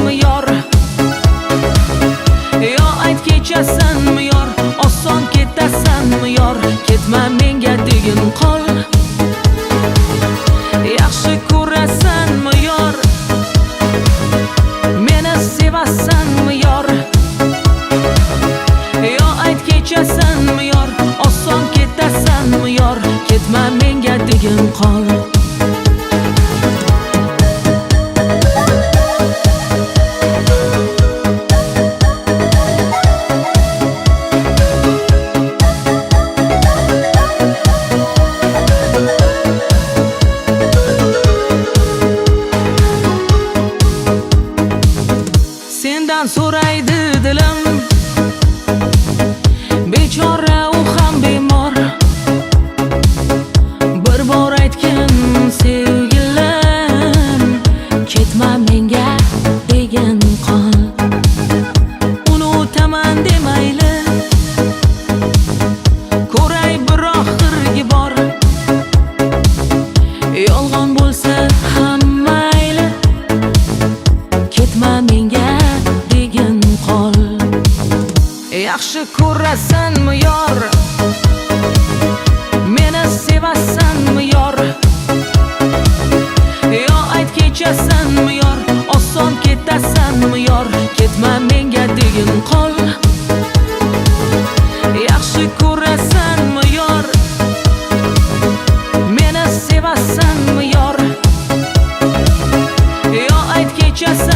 kechasanmi yor? Yo ayt kechasanmi yor? Oson ketasanmi yor? Ketma menga degin qol. Yaxshi ko'rasanmi yor? Meni sevasanmi yor? Yo ayt kechasanmi yor? Oson ketasanmi yor? Ketma menga degin qol. Sendan so'raydi dilim, bechora u ham bemor. Bir bor aytgin sevgilim, ketma menga degin qol. Unutaman demayli, ko'ray bir oxirgi bor. Yolg'on bo'lsa ham mayli, ketma menga degin qol. Yaxshi ko'rasanmi yor? Meni sevasanmi yor? Yo ayt kechasanmi yor? Oson ketasanmi yor? Ketma menga degin qol. Yaxshi ko'rasanmi yor? Meni sevasanmi yor? Yo ayt kechasanmi